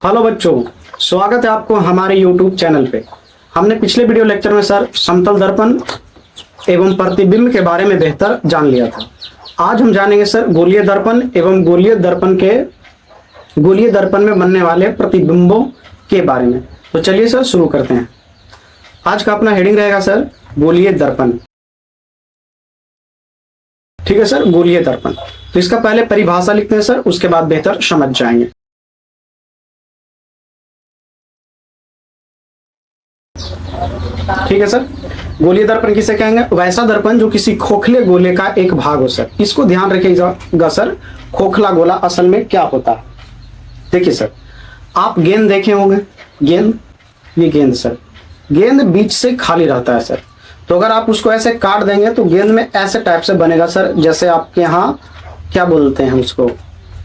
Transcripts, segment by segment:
Hello बच्चों, स्वागत है आपको हमारे YouTube चैनल पे। हमने पिछले वीडियो लेक्चर में सर समतल दर्पण एवं प्रतिबिंब के बारे में बेहतर जान लिया था। आज हम जानेंगे सर गोलीय दर्पण एवं गोलीय दर्पण में बनने वाले प्रतिबिंबों के बारे में। तो चलिए सर शुरू करते हैं। आज का अपना हेडिंग रहेगा सर गोलीय दर्पण। ठीक है सर, गोलीय दर्पण। तो इसका पहले परिभाषा लिखते हैं सर, उसके बाद बेहतर समझ जाएंगे। ठीक है सर, गोलीय दर्पण किसे कहेंगे? वैसा दर्पण जो किसी खोखले गोले का एक भाग हो सर। इसको ध्यान रखिएगा सर, खोखला गोला असल में क्या होता है। देखिए सर, आप गेंद देखे होंगे, गेंद, ये गेंद सर, गेंद बीच से खाली रहता है सर। तो अगर आप उसको ऐसे काट देंगे तो गेंद में ऐसे टाइप से बनेगा सर, जैसे आपके यहाँ क्या बोलते हैं उसको,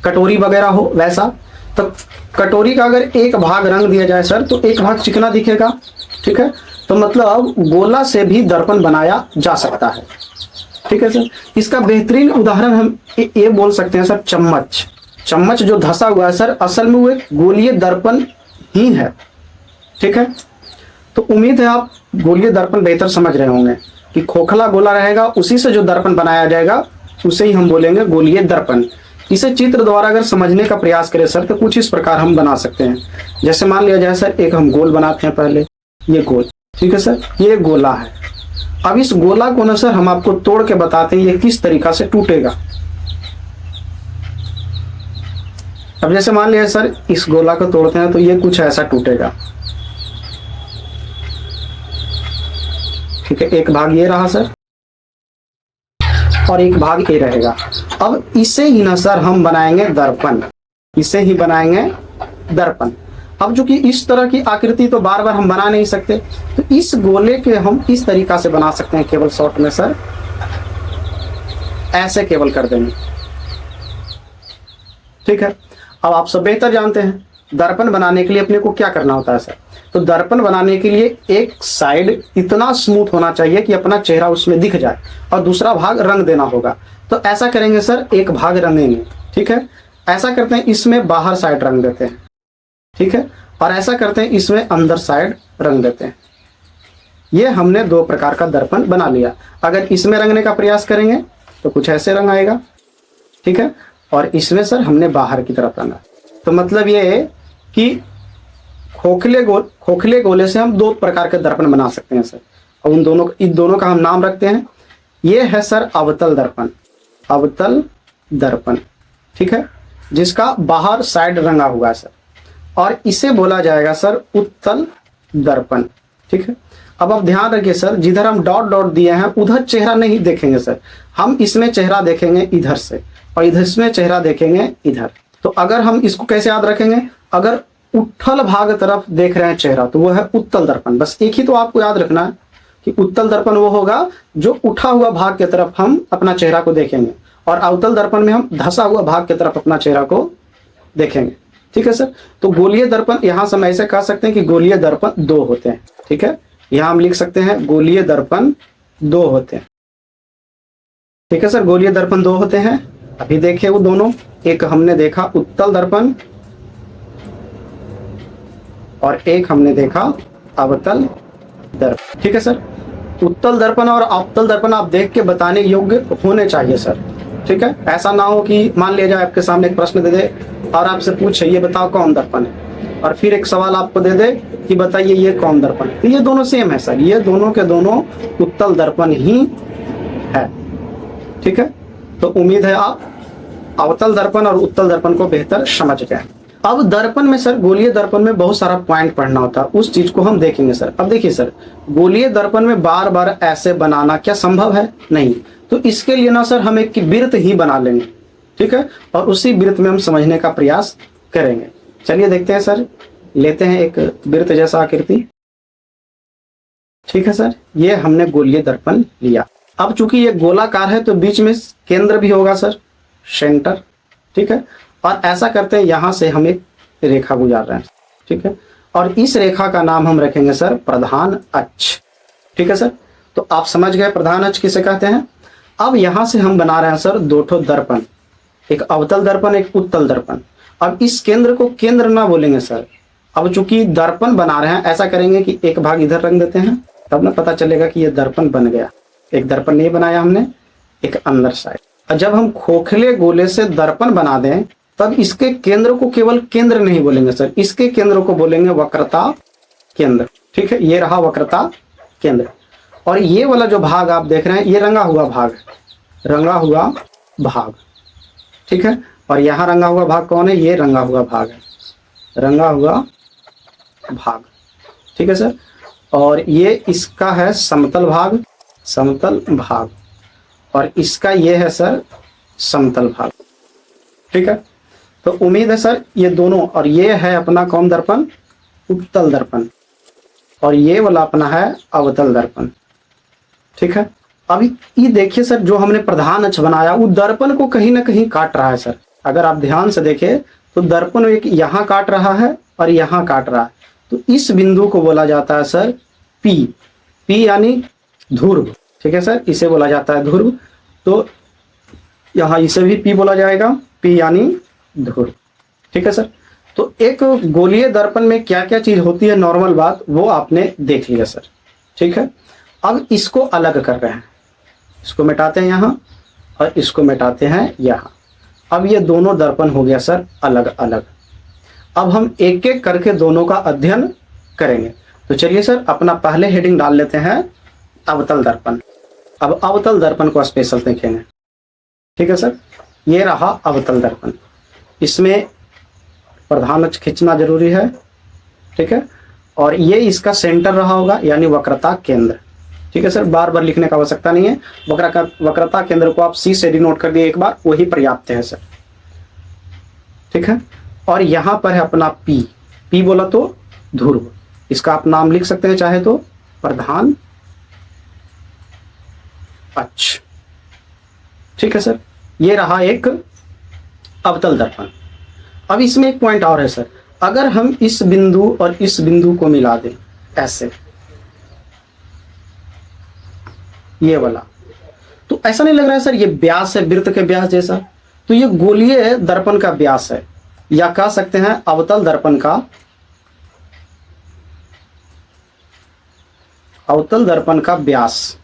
कटोरी वगैरह हो वैसा। तो कटोरी का अगर एक भाग रंग दिया जाए सर तो एक भाग चिकना दिखेगा। ठीक है, तो मतलब गोला से भी दर्पण बनाया जा सकता है। ठीक है सर, इसका बेहतरीन उदाहरण हम ये बोल सकते हैं सर, चम्मच। चम्मच जो धसा हुआ है सर, असल में वो एक गोलीय दर्पण ही है। ठीक है, तो उम्मीद है आप गोलीय दर्पण बेहतर समझ रहे होंगे कि खोखला गोला रहेगा, उसी से जो दर्पण बनाया जाएगा उसे ही हम बोलेंगे गोलीय दर्पण। इसे चित्र द्वारा अगर समझने का प्रयास करें सर तो कुछ इस प्रकार हम बना सकते हैं। जैसे मान लिया जाए सर, एक हम गोल बनाते हैं पहले, ये गोल। ठीक है सर, ये गोला है। अब इस गोला को ना सर हम आपको तोड़ के बताते हैं ये किस तरीका से टूटेगा। अब जैसे मान लिया सर, इस गोला को तोड़ते हैं तो ये कुछ ऐसा टूटेगा। ठीक है, एक भाग ये रहा सर और एक भाग ये रहेगा। अब इसे ही ना सर हम बनाएंगे दर्पण, इसे ही बनाएंगे दर्पण। अब जो कि इस तरह की आकृति तो बार बार हम बना नहीं सकते, तो इस गोले के हम इस तरीका से बना सकते हैं, केवल शॉर्ट में सर ऐसे केवल कर देंगे। ठीक है, अब आप सब बेहतर जानते हैं दर्पण बनाने के लिए अपने को क्या करना होता है सर। तो दर्पण बनाने के लिए एक साइड इतना स्मूथ होना चाहिए कि अपना चेहरा उसमें दिख जाए और दूसरा भाग रंग देना होगा। तो ऐसा करेंगे सर, एक भाग रंगेंगे। ठीक है, ऐसा करते हैं, इसमें बाहर साइड रंग देते हैं। ठीक है, और ऐसा करते हैं, इसमें अंदर साइड रंग देते हैं। ये हमने दो प्रकार का दर्पण बना लिया। अगर इसमें रंगने का प्रयास करेंगे तो कुछ ऐसे रंग आएगा। ठीक है, और इसमें सर हमने बाहर की तरफ रंगा। तो मतलब ये है कि खोखले गोले से हम दो प्रकार के दर्पण बना सकते हैं सर। और इन दोनों का हम नाम रखते हैं, ये है सर अवतल दर्पण, अवतल दर्पण। ठीक है, जिसका बाहर साइड रंगा हुआ है सर, और इसे बोला जाएगा सर उत्तल दर्पण। ठीक है, अब आप ध्यान रखिए सर, जिधर हम डॉट डॉट दिए हैं उधर चेहरा नहीं देखेंगे सर, हम इसमें चेहरा देखेंगे इधर से और इधर इसमें चेहरा देखेंगे इधर। तो अगर हम इसको कैसे याद रखेंगे, अगर उत्तल भाग तरफ देख रहे हैं चेहरा तो वो है उत्तल दर्पण। बस एक ही तो आपको याद रखना है कि उत्तल दर्पण वो होगा जो उठा हुआ भाग की तरफ हम अपना चेहरा को देखेंगे, और अवतल दर्पण में हम धसा हुआ भाग की तरफ अपना चेहरा को देखेंगे। ठीक है सर, तो गोलीय दर्पण यहां से हम ऐसे कह सकते हैं कि गोलीय दर्पण दो होते हैं। ठीक है, यहां हम लिख सकते हैं गोलीय दर्पण दो होते हैं। ठीक है सर, गोलीय दर्पण दो होते हैं। अभी देखिए वो दोनों, एक हमने देखा उत्तल दर्पण और एक हमने देखा अवतल दर्पण। ठीक है सर, उत्तल दर्पण और अवतल दर्पण आप देख के बताने योग्य होने चाहिए सर। ठीक है, ऐसा ना हो कि मान लिया जाए आपके सामने एक प्रश्न दे दे और आपसे पूछे ये बताओ कौन दर्पण है, और फिर एक सवाल आपको दे दे कि बताइए ये कौन दर्पण है। तो ये दोनों सेम है सर, ये दोनों के दोनों उत्तल दर्पण ही है। ठीक है, तो उम्मीद है आप अवतल दर्पण और उत्तल दर्पण को बेहतर समझ गए। अब दर्पण में सर, गोलीय दर्पण में बहुत सारा पॉइंट पढ़ना होता है, उस चीज को हम देखेंगे सर। अब देखिए सर, गोलीय दर्पण में बार बार ऐसे बनाना क्या संभव है? नहीं। तो इसके लिए ना सर हम एक वृत्त ही बना लेंगे। ठीक है, और उसी वृत्त में हम समझने का प्रयास करेंगे। चलिए देखते हैं सर, लेते हैं एक वृत्त जैसा आकृति। ठीक है सर, ये हमने गोलीय दर्पण लिया। अब चूंकि ये गोलाकार है तो बीच में केंद्र भी होगा सर, सेंटर। ठीक है, और ऐसा करते हैं, यहां से हम एक रेखा गुजार रहे हैं। ठीक है, और इस रेखा का नाम हम रखेंगे सर प्रधान अक्ष। ठीक है सर, तो आप समझ गए प्रधान अक्ष किसे कहते हैं। अब यहां से हम बना रहे हैं सर दो ठो दर्पण, एक अवतल दर्पण एक उत्तल दर्पण। अब इस केंद्र को केंद्र ना बोलेंगे सर, अब चूंकि दर्पण बना रहे हैं, ऐसा करेंगे कि एक भाग इधर रख देते हैं, तब ना पता चलेगा कि ये दर्पण बन गया। एक दर्पण नहीं बनाया हमने, एक अंदर साइड। और जब हम खोखले गोले से दर्पण बना दें, तब इसके केंद्र को केवल केंद्र नहीं बोलेंगे सर, इसके केंद्र को बोलेंगे वक्रता केंद्र। ठीक है, ये रहा वक्रता केंद्र। और ये वाला जो भाग आप देख रहे हैं, ये रंगा हुआ भाग, रंगा हुआ भाग। ठीक है, और यहाँ रंगा हुआ भाग कौन है? ये रंगा हुआ भाग है, रंगा हुआ भाग। ठीक है सर, और ये इसका है समतल भाग, समतल भाग, और इसका ये है सर समतल भाग। ठीक है, तो उम्मीद है सर ये दोनों, और ये है अपना कौन दर्पण? उत्तल दर्पण, और ये वाला अपना है अवतल दर्पण। ठीक है, अभी ये देखिए सर, जो हमने प्रधान अक्ष बनाया वो दर्पण को कहीं ना कहीं काट रहा है सर। अगर आप ध्यान से देखें तो दर्पण एक यहाँ काट रहा है और यहाँ काट रहा है, तो इस बिंदु को बोला जाता है सर पी। पी यानी ध्रुव। ठीक है सर, इसे बोला जाता है ध्रुव। तो यहाँ इसे भी पी बोला जाएगा, पी यानी ध्रुव। ठीक है सर, तो एक गोलीय दर्पण में क्या क्या चीज होती है, नॉर्मल बात, वो आपने देख लिया सर। ठीक है, अब इसको अलग कर रहे हैं, इसको मिटाते हैं यहाँ और इसको मिटाते हैं यहाँ। अब ये दोनों दर्पण हो गया सर अलग अलग। अब हम एक एक करके दोनों का अध्ययन करेंगे। तो चलिए सर, अपना पहले हेडिंग डाल लेते हैं अवतल दर्पण। अब अवतल दर्पण को स्पेशल देखेंगे। ठीक है सर, ये रहा अवतल दर्पण, इसमें प्रधान अक्ष खींचना जरूरी है। ठीक है, और ये इसका सेंटर रहा होगा यानी वक्रता केंद्र। ठीक है सर, बार बार लिखने का आवश्यकता नहीं है, वक्रता केंद्र को आप सी से डिनोट कर दिए एक बार, वही पर्याप्त है सर। ठीक है, और यहां पर है अपना पी। पी बोला तो ध्रुव, इसका आप नाम लिख सकते हैं चाहे तो प्रधान अक्ष। ठीक है सर, ये रहा एक अवतल दर्पण। अब इसमें एक पॉइंट और है सर, अगर हम इस बिंदु और इस बिंदु को मिला दें ऐसे, ये वाला, तो ऐसा नहीं लग रहा है सर ये व्यास है वृत्त के व्यास जैसा? तो ये गोलीय दर्पण का व्यास है, या कह सकते हैं अवतल दर्पण का, अवतल दर्पण का व्यास।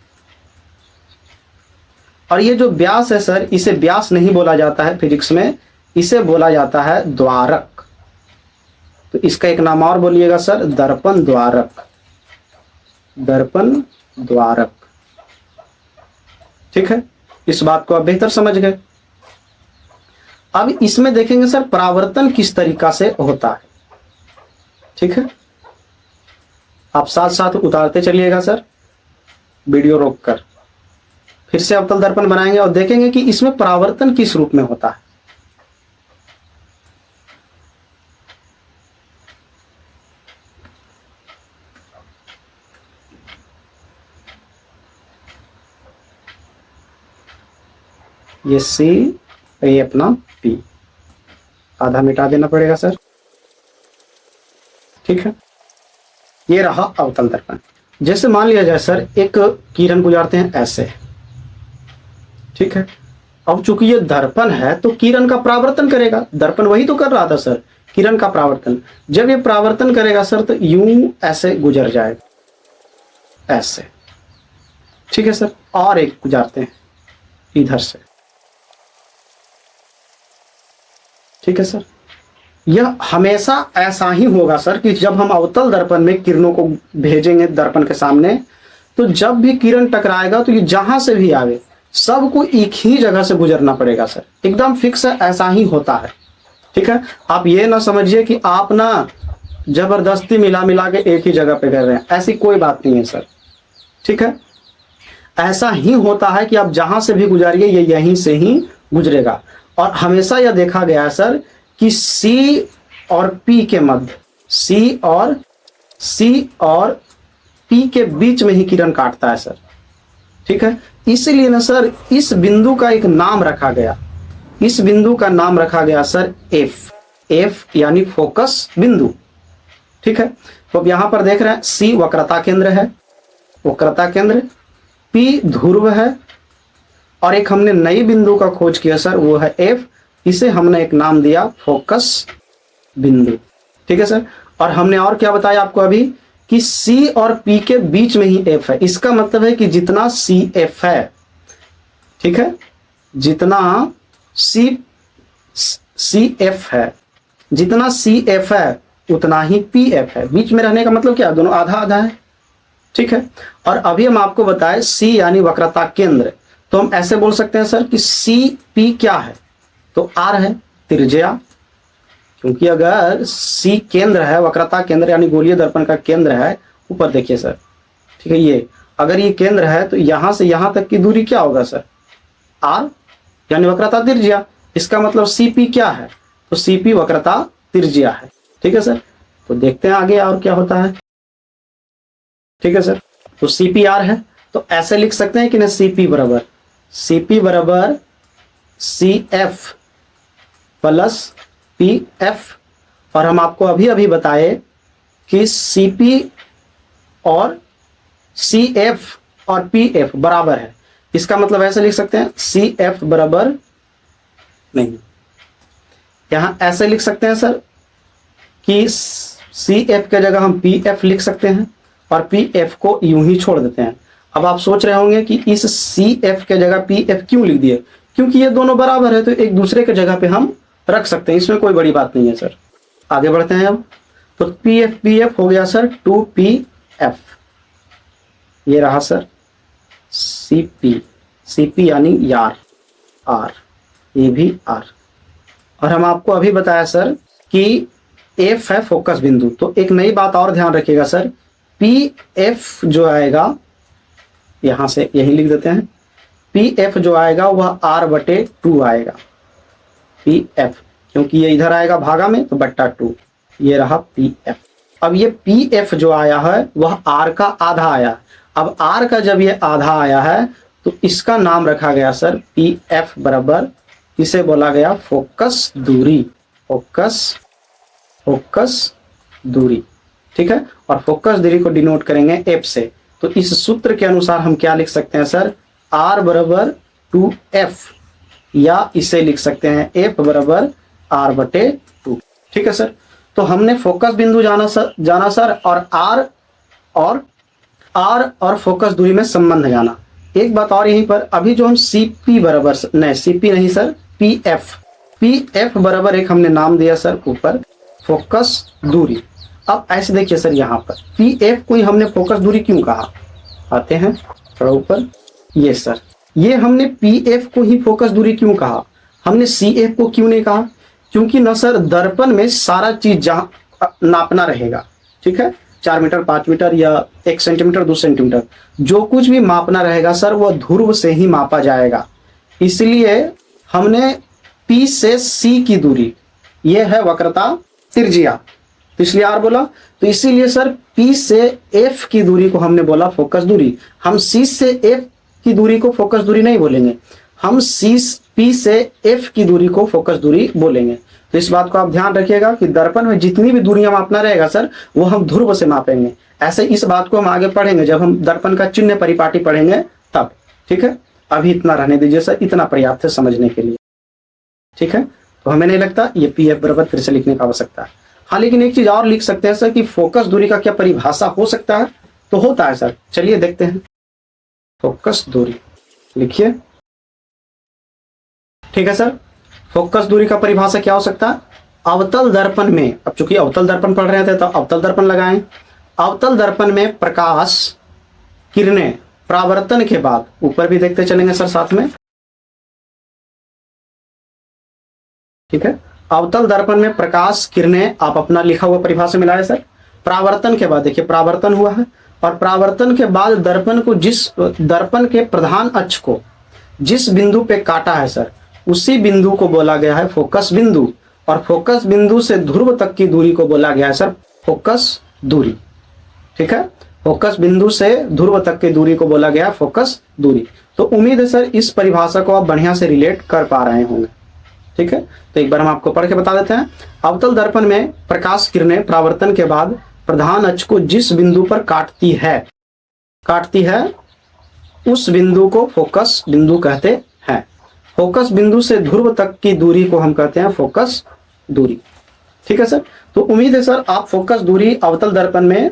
और ये जो व्यास है सर, इसे व्यास नहीं बोला जाता है फिजिक्स में, इसे बोला जाता है द्वारक। तो इसका एक नाम और बोलिएगा सर, दर्पण द्वारक, दर्पण द्वारक। ठीक है, इस बात को आप बेहतर समझ गए। अब इसमें देखेंगे सर परावर्तन किस तरीका से होता है। ठीक है, आप साथ साथ उतारते चलिएगा सर, वीडियो रोककर। फिर से अवतल दर्पण बनाएंगे और देखेंगे कि इसमें परावर्तन किस रूप में होता है। ये सी, ये अपना पी, आधा मिटा देना पड़ेगा सर। ठीक है, ये रहा अवतल दर्पण। जैसे मान लिया जाए सर एक किरण गुजारते हैं ऐसे। ठीक है, अब चूंकि ये दर्पण है तो किरण का परावर्तन करेगा, दर्पण वही तो कर रहा था सर, किरण का परावर्तन। जब ये परावर्तन करेगा सर तो यूं ऐसे गुजर जाएगा, ऐसे। ठीक है सर, और एक गुजारते हैं इधर से। ठीक है सर, यह हमेशा ऐसा ही होगा सर कि जब हम अवतल दर्पण में किरणों को भेजेंगे दर्पण के सामने, तो जब भी किरण टकराएगा तो ये जहां से भी आवे सबको एक ही जगह से गुजरना पड़ेगा सर, एकदम फिक्स है, ऐसा ही होता है। ठीक है, आप ये ना समझिए कि आप ना जबरदस्ती मिला मिला के एक ही जगह पे कर रहे हैं, ऐसी कोई बात नहीं है सर। ठीक है, ऐसा ही होता है कि आप जहां से भी गुजारिए ये यहीं से ही गुजरेगा। और हमेशा यह देखा गया है सर कि सी और पी के मध्य, सी और पी के बीच में ही किरण काटता है सर। ठीक है, इसलिए ना सर इस बिंदु का एक नाम रखा गया, इस बिंदु का नाम रखा गया सर एफ। एफ यानी फोकस बिंदु। ठीक है, तो अब यहां पर देख रहे हैं सी वक्रता केंद्र है, वक्रता केंद्र, पी ध्रुव है, और एक हमने नई बिंदु का खोज किया सर, वो है एफ, इसे हमने एक नाम दिया फोकस बिंदु। ठीक है सर। और हमने और क्या बताया आपको अभी कि सी और पी के बीच में ही एफ है। इसका मतलब है कि जितना सी एफ है, ठीक है, जितना सी एफ है, जितना सी एफ है उतना ही पी एफ है। बीच में रहने का मतलब क्या, दोनों आधा आधा है। ठीक है। और अभी हम आपको बताएं सी यानी वक्रता केंद्र, तो हम ऐसे बोल सकते हैं सर कि सी पी क्या है, तो आर है त्रिज्या। क्योंकि अगर सी केंद्र है, वक्रता केंद्र यानी गोलीय दर्पण का केंद्र है, ऊपर देखिए सर, ठीक है, ये अगर ये केंद्र है तो यहां से यहां तक की दूरी क्या होगा सर, आर यानी वक्रता त्रिज्या। इसका मतलब सीपी क्या है, तो सीपी वक्रता त्रिज्या है। ठीक है सर। तो देखते हैं आगे और क्या होता है। ठीक है सर। तो सीपी आर है, तो ऐसे लिख सकते हैं कि ना, सीपी बराबर C F plus P F. और हम आपको अभी अभी बताए कि सीपी और सी एफ और पी एफ बराबर है। इसका मतलब ऐसे लिख सकते हैं सी एफ बराबर, नहीं, यहां ऐसे लिख सकते हैं सर कि सी एफ के जगह हम पी एफ लिख सकते हैं और पी एफ को यूं ही छोड़ देते हैं। अब आप सोच रहे होंगे कि इस सी एफ के जगह पी एफ क्यों लिख दिए, क्योंकि ये दोनों बराबर है तो एक दूसरे के जगह पे हम रख सकते हैं, इसमें कोई बड़ी बात नहीं है सर। आगे बढ़ते हैं अब। तो पी एफ हो गया सर 2pf, ये रहा सर सीपी यानी यार, आर, ये भी आर। और हम आपको अभी बताया सर कि एफ है फोकस बिंदु। तो एक नई बात और ध्यान रखिएगा सर, पी एफ जो आएगा, यहां से यही लिख देते हैं, पी एफ जो आएगा वह r/2 आएगा, पी एफ, क्योंकि ये इधर आएगा भागा में तो बट्टा 2, ये रहा पी एफ। अब ये पी एफ जो आया है वह आर का आधा आया। अब आर का जब ये आधा आया है तो इसका नाम रखा गया सर पी एफ बराबर, इसे बोला गया फोकस दूरी, फोकस दूरी। ठीक है। और फोकस दूरी को डिनोट करेंगे एफ से। तो इस सूत्र के अनुसार हम क्या लिख सकते हैं सर, आर बराबर 2f, या इसे लिख सकते हैं एफ बराबर r/2। ठीक है सर। तो हमने फोकस बिंदु जाना सर और आर फोकस दूरी में संबंध जाना। एक बात और यहीं पर, अभी जो हम सीपी बराबर, नहीं सीपी नहीं सर, पीएफ बराबर एक हमने नाम दिया सर ऊपर, फोकस दूरी। अब ऐसे देखिए सर, यहाँ पर पीएफ को ही हमने फोकस दूरी क्यों कहा, आते हैं थोड़ा ऊपर, ये सर, ये हमने पीएफ को ही फोकस दूरी क्यों कहा, हमने सीएफ को क्यों नहीं कहा, क्योंकि ना सर दर्पण में सारा चीज जहां नापना रहेगा, ठीक है, 4 मीटर 5 मीटर या 1 सेंटीमीटर 2 सेंटीमीटर, जो कुछ भी मापना रहेगा सर वो ध्रुव से ही मापा जाएगा। इसलिए हमने P से C की दूरी, ये है वक्रता त्रिज्या, तो इसलिए R बोला। तो इसीलिए सर P से F की दूरी को हमने बोला फोकस दूरी। हम C से F की दूरी को फोकस दूरी नहीं बोलेंगे, हम P से F की दूरी को फोकस दूरी बोलेंगे। तो इस बात को आप ध्यान रखिएगा कि दर्पण में जितनी भी दूरियां मापना रहेगा सर वो हम ध्रुव से मापेंगे। ऐसे इस बात को हम आगे पढ़ेंगे जब हम दर्पण का चिन्ह परिपाटी पढ़ेंगे तब। ठीक है, अभी इतना रहने दीजिए सर, इतना पर्याप्त है समझने के लिए। ठीक है, तो हमें नहीं लगता ये PF बराबर फिर से लिखने का आवश्यकता है। हाँ, लेकिन एक चीज और लिख सकते हैं सर कि फोकस दूरी का क्या परिभाषा हो सकता है, तो होता है सर, चलिए देखते हैं। फोकस दूरी लिखिए। ठीक है सर, फोकस दूरी का परिभाषा क्या हो सकता है, अवतल दर्पण में, अब चूंकि अवतल दर्पण पढ़ रहे थे तो अवतल दर्पण लगाएं। अवतल दर्पण में प्रकाश किरणें परावर्तन के बाद, ऊपर भी देखते चलेंगे सर साथ में। ठीक है, अवतल दर्पण में प्रकाश किरणें, आप अपना लिखा हुआ परिभाषा मिलाए सर। परावर्तन के बाद, देखिए परावर्तन हुआ है, और परावर्तन के बाद दर्पण को दर्पण के प्रधान अक्ष को जिस बिंदु पे काटा है सर उसी बिंदु को बोला गया है फोकस बिंदु, और फोकस बिंदु से ध्रुव तक की दूरी को बोला गया है सर फोकस दूरी। ठीक है, फोकस बिंदु से ध्रुव तक की दूरी को बोला गया है फोकस दूरी। तो उम्मीद है सर इस परिभाषा को आप बढ़िया से रिलेट कर पा रहे होंगे। ठीक है, तो एक बार हम आपको पढ़ के बता देते हैं। अवतल दर्पण में प्रकाश किरणें परावर्तन के बाद प्रधान अक्ष को जिस बिंदु पर काटती है उस बिंदु को फोकस बिंदु कहते हैं। फोकस बिंदु से ध्रुव तक की दूरी को हम कहते हैं फोकस दूरी। ठीक है सर, तो उम्मीद है सर आप फोकस दूरी अवतल दर्पण में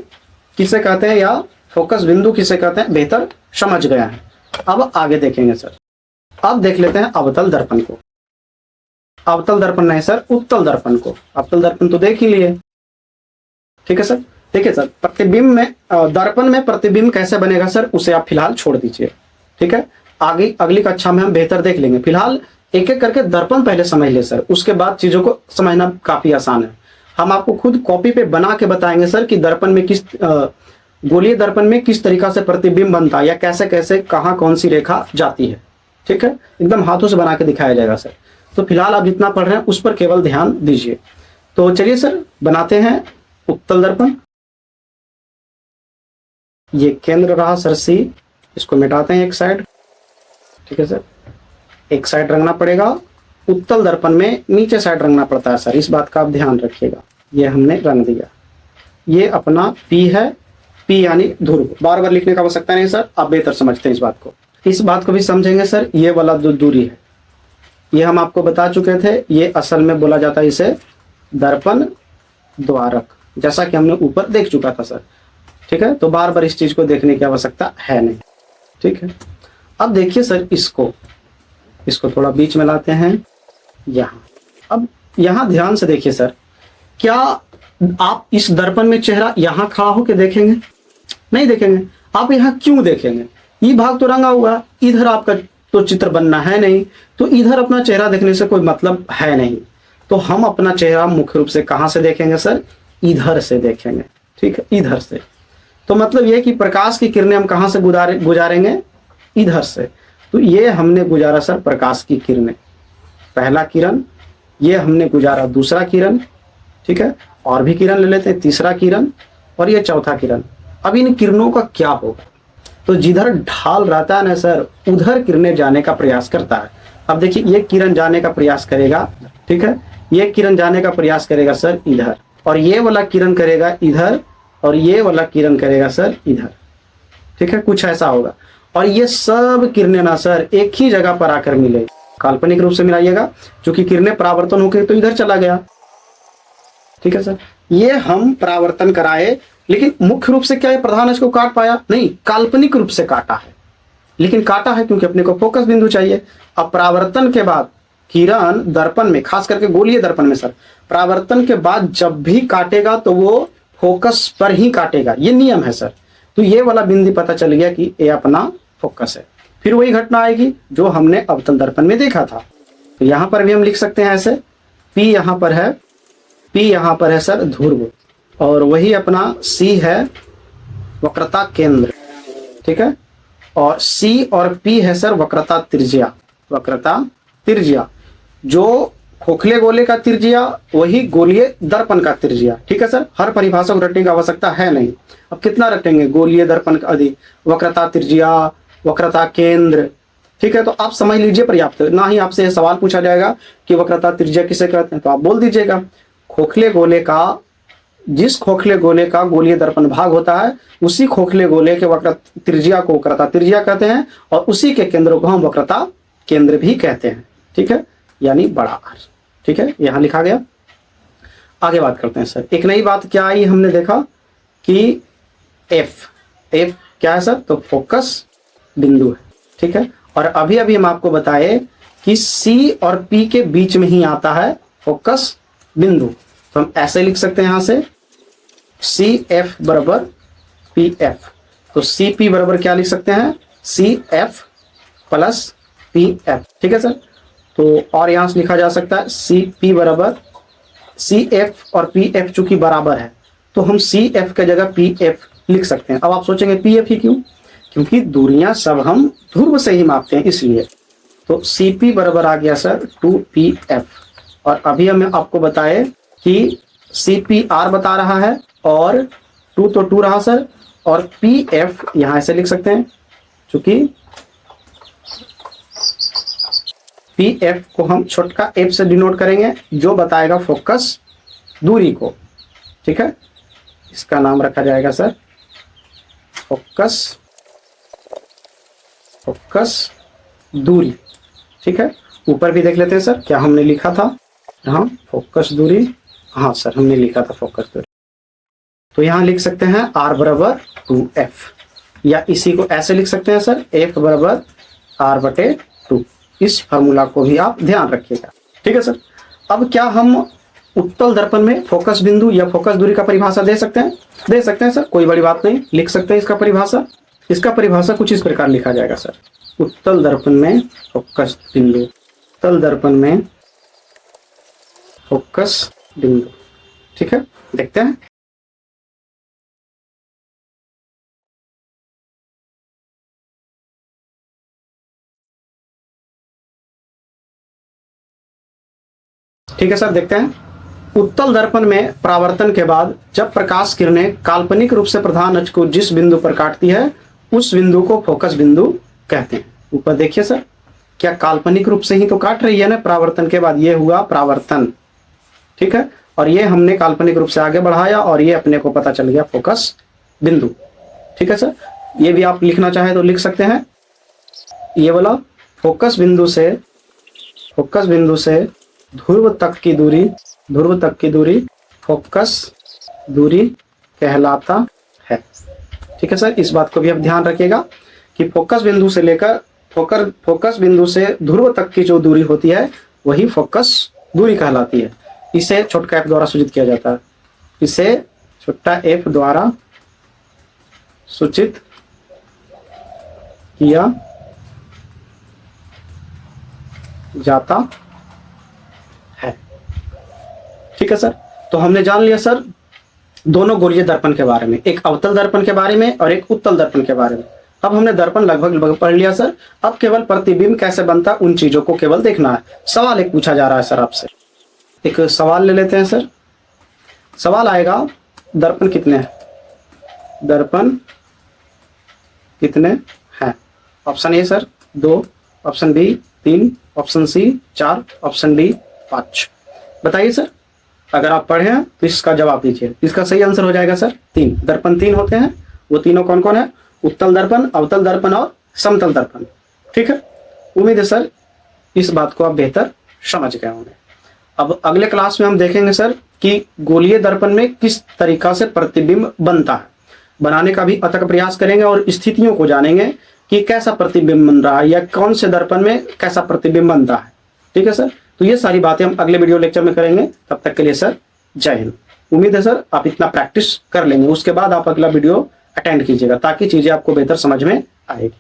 किसे कहते हैं या फोकस बिंदु किसे कहते हैं बेहतर समझ गए हैं। अब आगे देखेंगे सर, अब देख लेते हैं अवतल दर्पण को। अवतल दर्पण नहीं सर, उत्तल दर्पण को। अवतल दर्पण तो देख ही लिए। ठीक है सर, देखिए सर, प्रतिबिंब में दर्पण में प्रतिबिंब कैसे बनेगा सर, उसे आप फिलहाल छोड़ दीजिए। ठीक है, आगे अगली कक्षा में हम बेहतर देख लेंगे। फिलहाल एक एक करके दर्पण पहले समझ ले सर, उसके बाद चीजों को समझना काफी आसान है। हम आपको खुद कॉपी पे बना के बताएंगे सर कि दर्पण में किस गोलीय दर्पण में किस तरीका से प्रतिबिंब बनता है या कैसे कैसे कहाँ कौन सी रेखा जाती है। ठीक है, एकदम हाथों से बना के दिखाया जाएगा सर। तो फिलहाल आप जितना पढ़ रहे हैं उस पर केवल ध्यान दीजिए। तो चलिए सर बनाते हैं उत्तल दर्पण। ये केंद्र रहा सर सी, इसको मिटाते हैं एक साइड। ठीक है सर, एक साइड रंगना पड़ेगा। उत्तल दर्पण में नीचे साइड रंगना पड़ता है सर, इस बात का आप ध्यान रखिएगा। ये हमने रंग दिया, ये अपना P है, P यानी ध्रुव। बार बार लिखने का आवश्यकता नहीं सर, आप बेहतर समझते हैं इस बात को। इस बात को भी समझेंगे सर, ये वाला जो दूरी है ये हम आपको बता चुके थे, ये असल में बोला जाता है इसे दर्पण द्वारक, जैसा कि हमने ऊपर देख चुका था सर। ठीक है, तो बार बार इस चीज को देखने की आवश्यकता है नहीं। ठीक है, अब देखिए सर, इसको थोड़ा बीच में लाते हैं यहाँ। अब यहाँ ध्यान से देखिए सर, क्या आप इस दर्पण में चेहरा यहाँ खड़ा होकर देखेंगे? नहीं देखेंगे। आप यहाँ क्यों देखेंगे? ये भाग तो रंगा हुआ, इधर आपका तो चित्र बनना है नहीं, तो इधर अपना चेहरा देखने से कोई मतलब है नहीं। तो हम अपना चेहरा मुख्य रूप से कहाँ से देखेंगे सर? इधर से देखेंगे। ठीक है, इधर से। तो मतलब यह कि प्रकाश की किरणें हम कहाँ से गुजारेंगे? इधर से। तो ये हमने गुजारा सर प्रकाश की किरणें, पहला किरण, ये हमने गुजारा दूसरा किरण। ठीक है, और भी किरण ले लेते हैं, तीसरा किरण और ये चौथा किरण। अब इन किरणों का क्या होगा? तो जिधर ढाल रहता है ना सर, उधर किरणें जाने का प्रयास करता है। अब देखिए, ये किरण जाने का प्रयास करेगा। ठीक है, ये किरण जाने का प्रयास करेगा सर इधर, और ये वाला किरण करेगा इधर, और ये वाला किरण करेगा सर इधर। ठीक है, कुछ ऐसा होगा। और ये सब किरणें ना सर एक ही जगह पर आकर मिले, काल्पनिक रूप से मिलाइएगा, क्योंकि किरणें परावर्तन होकर तो इधर चला गया। ठीक है सर, ये हम परावर्तन कराए, लेकिन मुख्य रूप से क्या है प्रधान अक्ष को काट पाया? नहीं, काल्पनिक रूप से काटा है। लेकिन काटा है क्योंकि अपने को फोकस बिंदु चाहिए। अब परावर्तन के बाद किरण दर्पण में, खास करके गोलीय दर्पण में सर, परावर्तन के बाद जब भी काटेगा तो वो फोकस पर ही काटेगा, ये नियम है सर। तो ये वाला बिंदु पता चल गया कि ये अपना फोकस है। फिर वही घटना आएगी जो हमने अवतल दर्पण में देखा था। तो यहां पर भी हम लिख सकते हैं ऐसे, P यहां पर है, P यहां पर है सर ध्रुव, और वही अपना C है वक्रता केंद्र। ठीक है, और C और P है सर वक्रता त्रिज्या। वक्रता त्रिज्या जो खोखले गोले का त्रिज्या, वही गोलीय दर्पण का त्रिज्या। ठीक है सर, हर परिभाषा को रटने की आवश्यकता है नहीं। अब कितना रटेंगे? गोलीय दर्पण का अधि वक्रता त्रिज्या, वक्रता केंद्र। ठीक है, तो आप समझ लीजिए पर्याप्त। ना ही आपसे सवाल पूछा जाएगा कि वक्रता त्रिज्या किसे कहते हैं, तो आप बोल दीजिएगा खोखले गोले का, जिस खोखले गोले का गोलीय दर्पण भाग होता है, उसी खोखले गोले के वक्रता त्रिज्या को वक्रता त्रिज्या कहते हैं, और उसी के केंद्र को हम वक्रता केंद्र भी कहते हैं। ठीक है, यानी बड़ा आर। ठीक है, यहां लिखा गया। आगे बात करते हैं सर। एक नई बात क्या आई, हमने देखा कि एफ क्या है सर? तो फोकस बिंदु है। ठीक है, और अभी अभी हम आपको बताए कि सी और पी के बीच में ही आता है फोकस बिंदु। तो हम ऐसे लिख सकते हैं यहां से, सी एफ बराबर पी एफ। तो सी पी बराबर क्या लिख सकते हैं? C F plus P F. ठीक है सर, तो और यहां से लिखा जा सकता है सी पी बराबर सी एफ, और पी एफ चूंकि बराबर है तो हम सी एफ के जगह पी एफ लिख सकते हैं। अब आप सोचेंगे पी एफ ही क्यों? क्योंकि दूरियां सब हम ध्रुव से ही मापते हैं, इसलिए। तो सी पी बराबर आ गया सर 2pf, और अभी हमें आपको बताए कि सी पी आर बता रहा है, और 2 तो 2 रहा सर, और पी एफ यहां ऐसे लिख सकते हैं, चूंकि पी एफ को हम छोटका एफ से डिनोट करेंगे, जो बताएगा फोकस दूरी को। ठीक है, इसका नाम रखा जाएगा सर फोकस दूरी। ठीक है, ऊपर भी देख लेते हैं सर, क्या हमने लिखा था यहाँ फोकस दूरी। हाँ सर, हमने लिखा था फोकस दूरी। तो यहाँ लिख सकते हैं r बराबर 2f, या इसी को ऐसे लिख सकते हैं सर, f बराबर r/2। इस फार्मूला को भी आप ध्यान रखिएगा, ठीक है सर। अब क्या हम उत्तल दर्पण में फोकस बिंदु या फोकस दूरी का परिभाषा दे सकते हैं? दे सकते हैं सर, कोई बड़ी बात नहीं, लिख सकते हैं इसका परिभाषा। इसका परिभाषा कुछ इस प्रकार लिखा जाएगा सर, उत्तल दर्पण में फोकस बिंदु, उत्तल दर्पण में फोकस बिंदु, ठीक है। देखते हैं, ठीक है सर। देखते हैं, उत्तल दर्पण में परावर्तन के बाद जब प्रकाश किरणें काल्पनिक रूप से प्रधान अक्ष को जिस बिंदु पर काटती है उस बिंदु को फोकस बिंदु कहते हैं। ऊपर देखिए सर, क्या काल्पनिक रूप से ही तो काट रही है ना परावर्तन के बाद, ये हुआ परावर्तन, ठीक है। और ये हमने काल्पनिक रूप से आगे बढ़ाया और ये अपने को पता चल गया फोकस बिंदु, ठीक है सर। ये भी आप लिखना चाहे तो लिख सकते हैं, ये वाला फोकस बिंदु से ध्रुव तक की दूरी फोकस दूरी कहलाता है, ठीक है सर। इस बात को भी आप ध्यान रखिएगा कि फोकस बिंदु से लेकर फोकस बिंदु से ध्रुव तक की जो दूरी होती है वही फोकस दूरी कहलाती है। इसे छोटा एफ द्वारा सूचित किया जाता है, इसे छोटा एफ द्वारा सूचित किया जाता है, ठीक है सर। तो हमने जान लिया सर दोनों गोलीय दर्पण के बारे में, एक अवतल दर्पण के बारे में और एक उत्तल दर्पण के बारे में। अब हमने दर्पण लगभग पढ़ लिया सर। अब केवल प्रतिबिंब कैसे बनता है उन चीजों को केवल देखना है। सवाल एक पूछा जा रहा है सर आपसे, एक सवाल ले लेते हैं सर। सवाल आएगा, दर्पण कितने हैं? दर्पण कितने हैं? Option A sir 2, option B 3, option C 4, option D 5। बताइए सर, अगर आप पढ़े हैं तो इसका जवाब दीजिए। इसका सही आंसर हो जाएगा सर 3। दर्पण 3 होते हैं, वो तीनों कौन कौन है? उत्तल दर्पण, अवतल दर्पण और समतल दर्पण, ठीक है। उम्मीद है सर इस बात को आप बेहतर समझ गए होंगे। अब अगले क्लास में हम देखेंगे सर कि गोलीय दर्पण में किस तरीका से प्रतिबिंब बनता है, बनाने का भी अथक प्रयास करेंगे और स्थितियों को जानेंगे कि कैसा प्रतिबिंब बन रहा है या कौन से दर्पण में कैसा प्रतिबिंब बनता है, ठीक है सर। तो ये सारी बातें हम अगले वीडियो लेक्चर में करेंगे। तब तक के लिए सर जय हिंद। उम्मीद है सर आप इतना प्रैक्टिस कर लेंगे, उसके बाद आप अगला वीडियो अटेंड कीजिएगा ताकि चीजें आपको बेहतर समझ में आएगी।